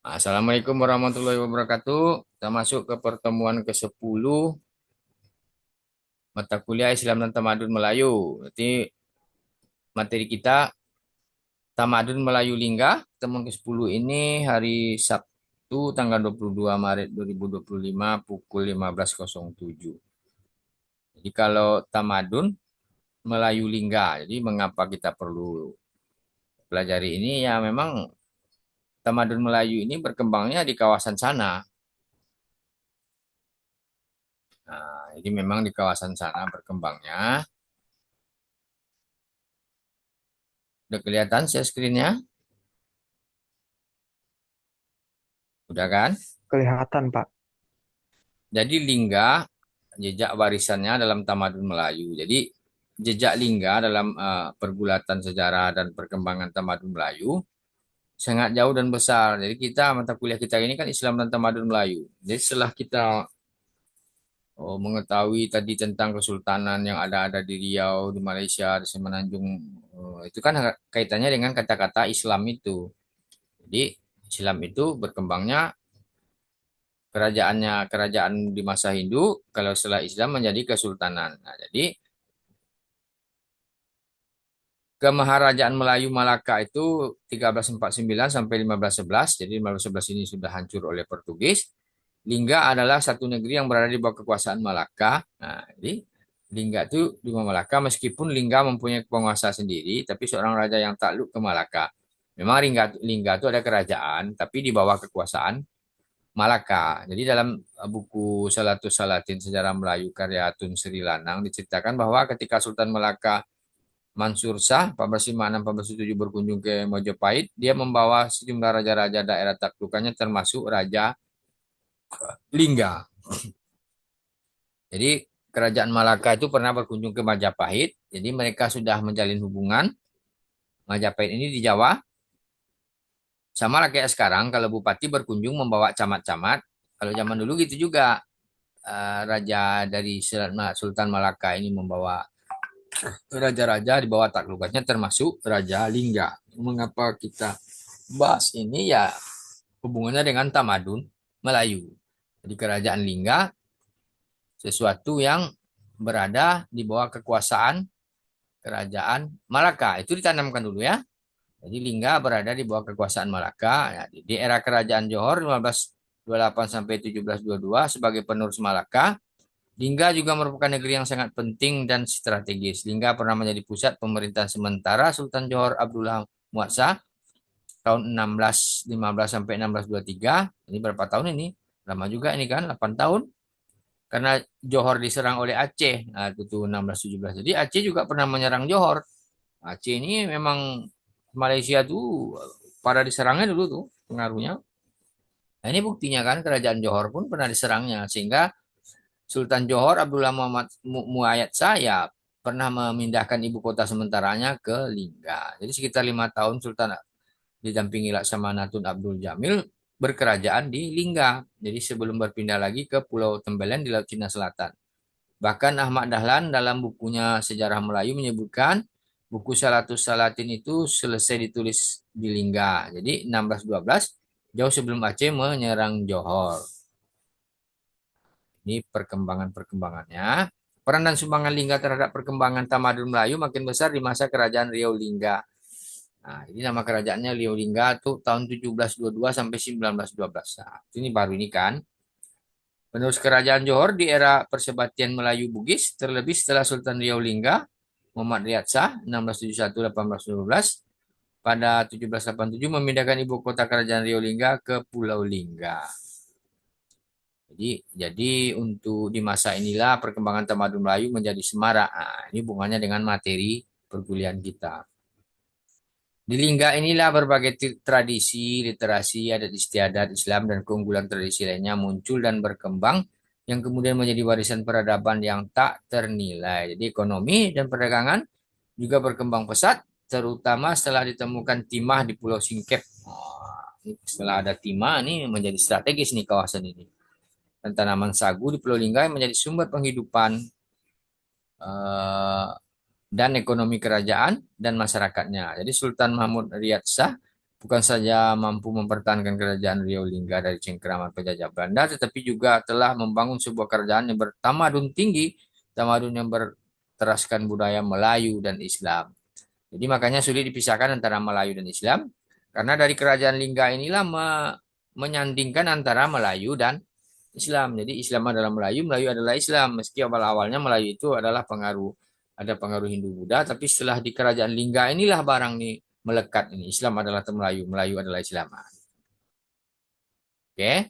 Assalamualaikum warahmatullahi wabarakatuh. Kita masuk ke pertemuan ke-10 mata kuliah Islam dan Tamadun Melayu. Berarti materi kita Tamadun Melayu Lingga. Pertemuan ke-10 ini hari Sabtu tanggal 22 Maret 2025 pukul 15.07. Jadi kalau Tamadun Melayu Lingga. Jadi mengapa kita perlu pelajari ini? Ya memang Tamadun Melayu ini berkembangnya di kawasan sana. Nah, jadi memang di kawasan sana berkembangnya. Udah kelihatan share screen-nya? Udah kan? Kelihatan, Pak. Jadi lingga jejak warisannya dalam tamadun Melayu. Jadi jejak lingga dalam pergulatan sejarah dan perkembangan tamadun Melayu sangat jauh dan besar. Jadi kita mata kuliah kita ini kan Islam dan Tamadun Melayu. Jadi setelah kita mengetahui tadi tentang kesultanan yang ada di Riau, di Malaysia, di Semenanjung, itu kan kaitannya dengan kata-kata Islam itu. Jadi Islam itu berkembangnya kerajaan di masa Hindu, kalau setelah Islam menjadi kesultanan. Nah, jadi Kemaharajaan Melayu Malaka itu 1349 sampai 1511. Jadi 1511 ini sudah hancur oleh Portugis. Lingga adalah satu negeri yang berada di bawah kekuasaan Malaka. Nah, jadi Lingga itu di bawah Malaka, meskipun Lingga mempunyai penguasa sendiri, tapi seorang raja yang takluk ke Malaka. Memang Lingga itu ada kerajaan, tapi di bawah kekuasaan Malaka. Jadi dalam buku Salatus Salatin Sejarah Melayu karya Tun Sri Lanang diceritakan bahwa ketika Sultan Malaka Mansur Shah 1456-1407 berkunjung ke Mojopahit, dia membawa sejumlah raja-raja daerah taklukannya termasuk Raja Lingga. Jadi kerajaan Malaka itu pernah berkunjung ke Majapahit, jadi mereka sudah menjalin hubungan. Majapahit ini di Jawa, sama lah kayak sekarang kalau bupati berkunjung membawa camat-camat. Kalau zaman dulu gitu juga, raja dari Sultan Malaka ini membawa raja-raja di bawah taklukannya termasuk Raja Lingga. Mengapa kita bahas ini ya hubungannya dengan tamadun Melayu. Jadi kerajaan Lingga sesuatu yang berada di bawah kekuasaan kerajaan Malaka. Itu ditanamkan dulu ya. Jadi Lingga berada di bawah kekuasaan Malaka. Ya, di era kerajaan Johor 1528 sampai 1722 sebagai penerus Malaka, Lingga juga merupakan negeri yang sangat penting dan strategis. Lingga pernah menjadi pusat pemerintahan sementara Sultan Johor Abdullah Muazzah tahun 1615 sampai 1623. Ini berapa tahun ini? Lama juga ini kan, 8 tahun. Karena Johor diserang oleh Aceh. Nah, itu tuh 1617. Jadi Aceh juga pernah menyerang Johor. Aceh ini memang Malaysia tuh pada diserangnya dulu tuh pengaruhnya. Nah, ini buktinya kan kerajaan Johor pun pernah diserangnya. Sehingga Sultan Johor Abdullah Muhammad Muayyad saya pernah memindahkan ibu kota sementaranya ke Lingga. Jadi sekitar 5 tahun Sultan didampingi Laksamana Tun Abdul Jamil berkerajaan di Lingga. Jadi sebelum berpindah lagi ke Pulau Tembelen di Laut Cina Selatan. Bahkan Ahmad Dahlan dalam bukunya Sejarah Melayu menyebutkan buku Salatus Salatin itu selesai ditulis di Lingga. Jadi 1612 jauh sebelum Aceh menyerang Johor. Ini perkembangan-perkembangannya. Peran dan sumbangan Lingga terhadap perkembangan tamadun Melayu makin besar di masa kerajaan Riau Lingga. Nah, ini nama kerajaannya Liao Lingga tuh tahun 1722 sampai 1912. Nah, ini baru ini kan. Penerus kerajaan Johor di era Persebatian Melayu Bugis, terlebih setelah Sultan Riau Lingga, Muhammad Riyad Shah, 1671-1812, pada 1787 memindahkan ibu kota kerajaan Riau Lingga ke Pulau Lingga. Jadi untuk di masa inilah perkembangan tamadun Melayu menjadi semarak. Nah, ini hubungannya dengan materi perkuliahan kita. Di Lingga inilah berbagai tradisi, literasi, adat istiadat Islam, dan keunggulan tradisi lainnya muncul dan berkembang yang kemudian menjadi warisan peradaban yang tak ternilai. Jadi ekonomi dan perdagangan juga berkembang pesat, terutama setelah ditemukan timah di Pulau Singkep. Setelah ada timah, ini menjadi strategis nih kawasan ini. Dan tanaman sagu di Pulau Lingga yang menjadi sumber penghidupan eh, dan ekonomi kerajaan dan masyarakatnya. Jadi Sultan Mahmud Riyad Shah bukan saja mampu mempertahankan kerajaan Riau Lingga dari cengkeraman penjajah Belanda, tetapi juga telah membangun sebuah kerajaan yang bertamadun tinggi, tamadun yang berteraskan budaya Melayu dan Islam. Jadi makanya sulit dipisahkan antara Melayu dan Islam, karena dari kerajaan Lingga inilah menyandingkan antara Melayu dan Islam. Jadi Islam adalah Melayu, Melayu adalah Islam. Meski awal-awalnya Melayu itu adalah ada pengaruh Hindu Buddha, tapi setelah di kerajaan Lingga inilah barang nih melekat ini. Islam adalah Melayu, Melayu adalah Islam. Oke.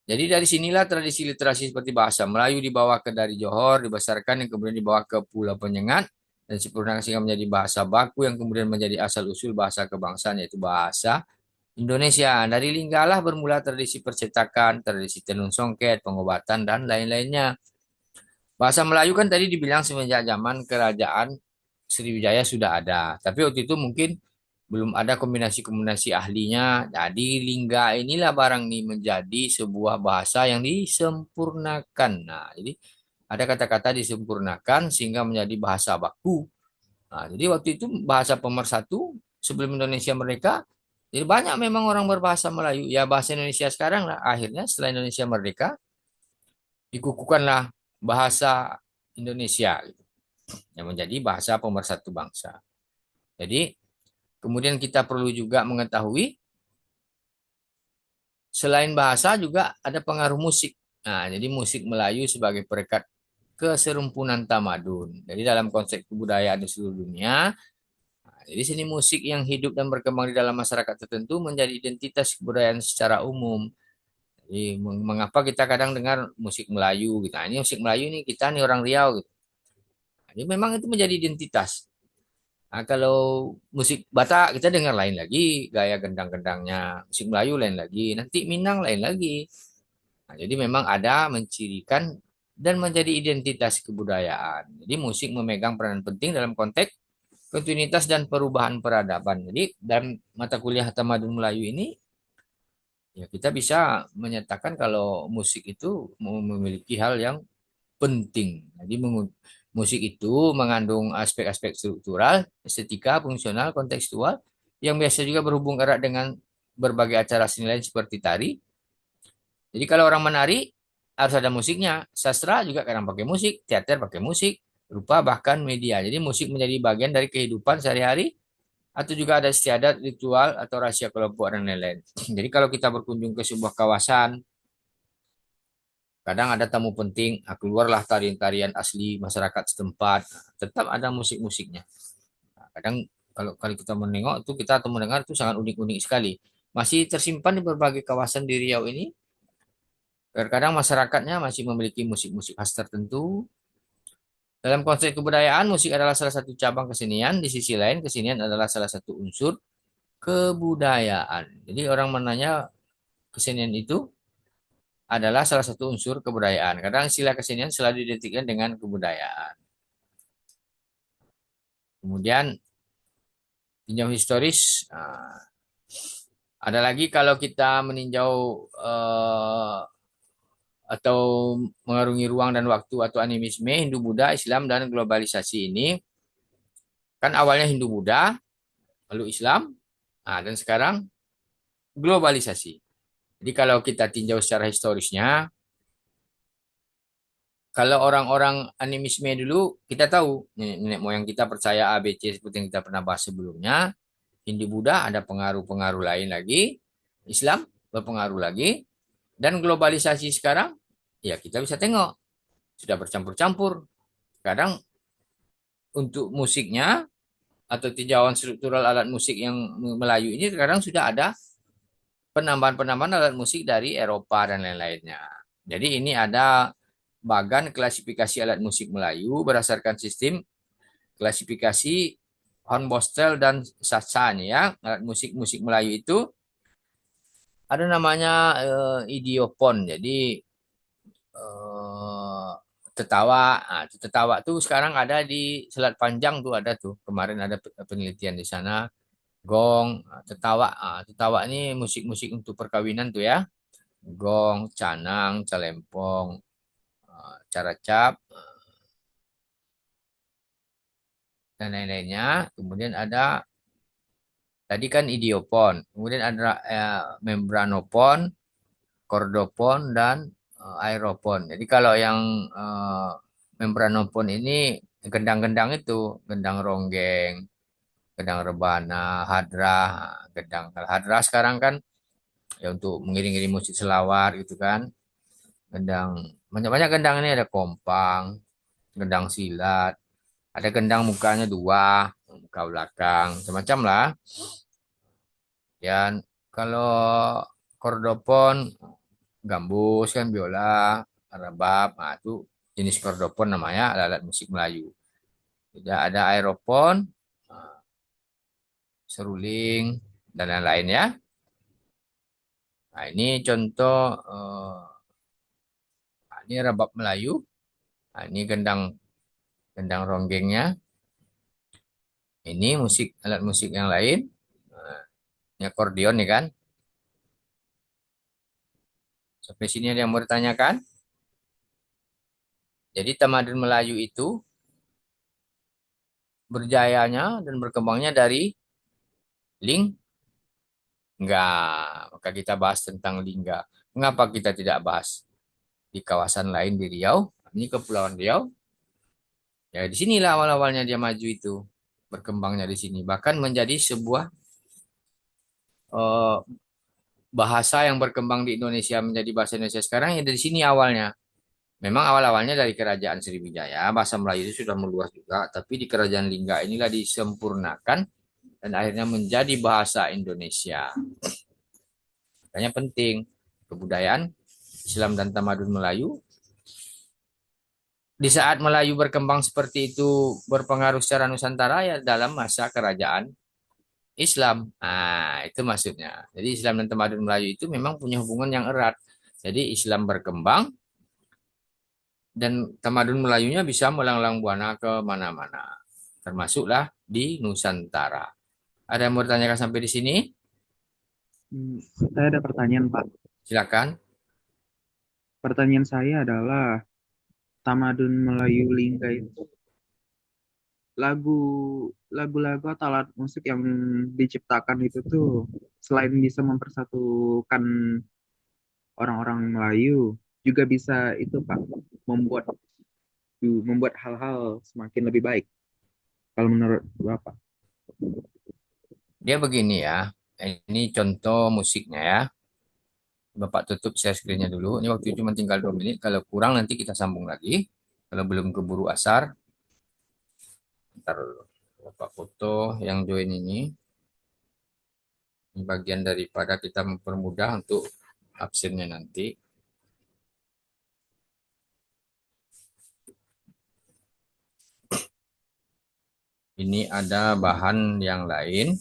Jadi dari sinilah tradisi literasi seperti bahasa Melayu dibawa ke dari Johor, dibesarkan yang kemudian dibawa ke Pulau Penyengat dan sempurnakan sehingga menjadi bahasa baku yang kemudian menjadi asal usul bahasa kebangsaan yaitu bahasa Indonesia. Dari Linggalah bermula tradisi percetakan, tradisi tenun songket, pengobatan dan lain-lainnya. Bahasa Melayu kan tadi dibilang semenjak zaman kerajaan Sriwijaya sudah ada, tapi waktu itu mungkin belum ada kombinasi-kombinasi ahlinya. Jadi lingga inilah barang nih menjadi sebuah bahasa yang disempurnakan. Nah, jadi ada kata-kata disempurnakan sehingga menjadi bahasa baku. Nah, jadi waktu itu bahasa pemersatu sebelum Indonesia merdeka, jadi banyak memang orang berbahasa Melayu. Ya bahasa Indonesia sekarang lah. Akhirnya setelah Indonesia merdeka, dikukuhkanlah bahasa Indonesia gitu, yang menjadi bahasa pemersatu bangsa. Jadi kemudian kita perlu juga mengetahui selain bahasa juga ada pengaruh musik. Nah, jadi musik Melayu sebagai perekat keserumpunan tamadun. Jadi dalam konsep kebudayaan di seluruh dunia, nah, jadi seni musik yang hidup dan berkembang di dalam masyarakat tertentu menjadi identitas kebudayaan secara umum. Jadi mengapa kita kadang dengar musik Melayu gitu. Nah, ini musik Melayu nih kita nih orang Riau gitu. Nah, jadi memang itu menjadi identitas. Nah, kalau musik Batak kita dengar lain lagi, gaya gendang-gendangnya. Musik Melayu lain lagi, nanti Minang lain lagi. Nah, jadi memang ada mencirikan dan menjadi identitas kebudayaan. Jadi musik memegang peranan penting dalam konteks kontinuitas dan perubahan peradaban. Jadi dalam mata kuliah Tamadun Melayu ini, ya kita bisa menyatakan kalau musik itu memiliki hal yang penting. Jadi musik itu mengandung aspek-aspek struktural, estetika, fungsional, kontekstual yang biasa juga berhubung erat dengan berbagai acara seni lain seperti tari. Jadi kalau orang menari harus ada musiknya. Sastra juga kadang pakai musik, teater pakai musik, rupa bahkan media. Jadi musik menjadi bagian dari kehidupan sehari-hari atau juga ada istiadat, ritual atau rahasia kelompok dan lain-lain. Jadi kalau kita berkunjung ke sebuah kawasan, kadang ada tamu penting, keluarlah tarian-tarian asli masyarakat setempat. Tetap ada musik-musiknya. Nah, kadang kalau kita menengok itu kita atau mendengar itu sangat unik-unik sekali. Masih tersimpan di berbagai kawasan di Riau ini. Terkadang masyarakatnya masih memiliki musik-musik khas tertentu. Dalam konsep kebudayaan, musik adalah salah satu cabang kesenian. Di sisi lain, kesenian adalah salah satu unsur kebudayaan. Jadi orang menanya kesenian itu adalah salah satu unsur kebudayaan. Kadang istilah kesenian selalu didekatkan dengan kebudayaan. Kemudian tinjau historis. Ada lagi kalau kita meninjau atau mengarungi ruang dan waktu atau animisme Hindu Buddha Islam dan globalisasi ini kan awalnya Hindu Buddha lalu Islam dan sekarang globalisasi. Jadi kalau kita tinjau secara historisnya, kalau orang-orang animisme dulu kita tahu nenek moyang kita percaya A B C seperti yang kita pernah bahas sebelumnya. Hindu Buddha ada pengaruh-pengaruh lain lagi, Islam berpengaruh lagi, dan globalisasi sekarang ya kita bisa tengok sudah bercampur-campur. Kadang untuk musiknya atau tinjauan struktural alat musik yang Melayu ini sekarang sudah ada penambahan-penambahan alat musik dari Eropa dan lain-lainnya. Jadi ini ada bagan klasifikasi alat musik Melayu berdasarkan sistem klasifikasi Hornbostel dan Sasan ya. Alat musik-musik Melayu itu ada namanya idiopon. Jadi eh, tetawa. Nah, tetawa tuh sekarang ada di Selat Panjang tuh ada tuh. Kemarin ada penelitian di sana. Gong, tetawa. Tetawa ini musik-musik untuk perkawinan tuh ya. Gong, canang, calempong, caracap, dan lain-lainnya. Kemudian ada Tadi kan idiopon, kemudian ada membranopon, kordopon, dan aeropon. Jadi kalau yang membranopon ini gendang-gendang itu, gendang ronggeng, gendang rebana, hadrah, gendang. Kalau hadrah sekarang kan ya untuk mengiring-iring musik selawat gitu kan. Gendang, banyak-banyak gendang ini ada kompang, gendang silat, ada gendang mukanya dua, muka belakang, macam-macam lah. Dan kalau kordopon, gambus kan biola, rebab, nah itu jenis kordopon namanya, alat musik Melayu. Tidak ada aeropon, seruling, dan lain-lain ya. Nah ini contoh, ini rebab Melayu, nah, ini gendang gendang ronggengnya, ini musik alat musik yang lain, nah, ini akordeon nih kan. Sampai sini ada yang mau ditanyakan? Jadi tamadun Melayu itu berjayanya dan berkembangnya dari Ling. Enggak, maka kita bahas tentang lingga. Mengapa kita tidak bahas di kawasan lain di Riau? Ini Kepulauan Riau. Ya di sinilah awal-awalnya dia maju itu, berkembangnya di sini. Bahkan menjadi sebuah eh, bahasa yang berkembang di Indonesia menjadi bahasa Indonesia sekarang ya dari sini awalnya. Memang awal-awalnya dari Kerajaan Sriwijaya, bahasa Melayu itu sudah meluas juga, tapi di Kerajaan Lingga inilah disempurnakan dan akhirnya menjadi bahasa Indonesia. Makanya penting kebudayaan Islam dan tamadun Melayu. Di saat Melayu berkembang seperti itu berpengaruh secara Nusantara ya dalam masa kerajaan Islam. Nah, itu maksudnya. Jadi Islam dan tamadun Melayu itu memang punya hubungan yang erat. Jadi Islam berkembang dan tamadun Melayunya bisa melanglang buana ke mana-mana. Termasuklah di Nusantara. Ada yang mau ditanyakan sampai di sini? Saya ada pertanyaan, Pak. Silakan. Pertanyaan saya adalah Tamadun Melayu Lingga itu lagu lagu-lagu atau alat musik yang diciptakan itu tuh selain bisa mempersatukan orang-orang Melayu, juga bisa itu Pak membuat membuat hal-hal semakin lebih baik. Kalau menurut Bapak. Dia begini ya. Ini contoh musiknya ya. Bapak tutup share screen-nya dulu. Ini waktu cuma tinggal 2 menit. Kalau kurang nanti kita sambung lagi. Kalau belum keburu asar, ntar Bapak foto yang join ini. Ini bagian daripada kita mempermudah untuk absennya nanti. Ini ada bahan yang lain.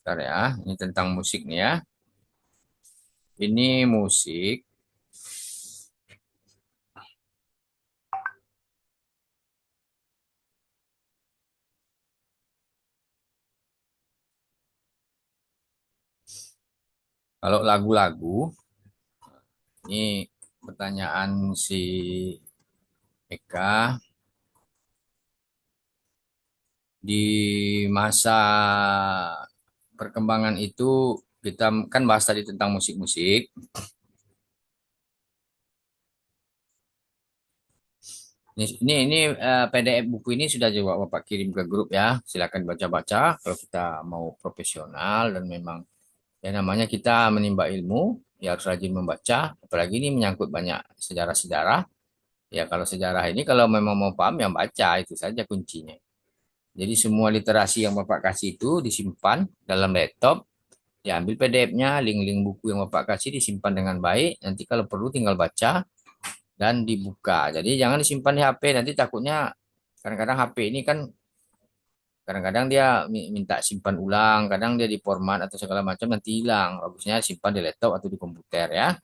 Bentar ya, ini tentang musik nih ya. Ini musik. Kalau lagu-lagu, ini pertanyaan si Eka. Di masa perkembangan itu kita kan bahas tadi tentang musik-musik. Ini PDF buku ini sudah juga Bapak kirim ke grup ya. Silakan baca-baca kalau kita mau profesional dan memang ya namanya kita menimba ilmu, ya harus rajin membaca. Apalagi ini menyangkut banyak sejarah-sejarah. Ya kalau sejarah ini kalau memang mau paham ya baca itu saja kuncinya. Jadi semua literasi yang Bapak kasih itu disimpan dalam laptop. Ya, ambil PDF-nya, link-link buku yang Bapak kasih disimpan dengan baik. Nanti kalau perlu tinggal baca dan dibuka. Jadi jangan disimpan di HP. Nanti takutnya kadang-kadang HP ini kan kadang-kadang dia minta simpan ulang, kadang dia di format atau segala macam nanti hilang. Bagusnya simpan di laptop atau di komputer ya.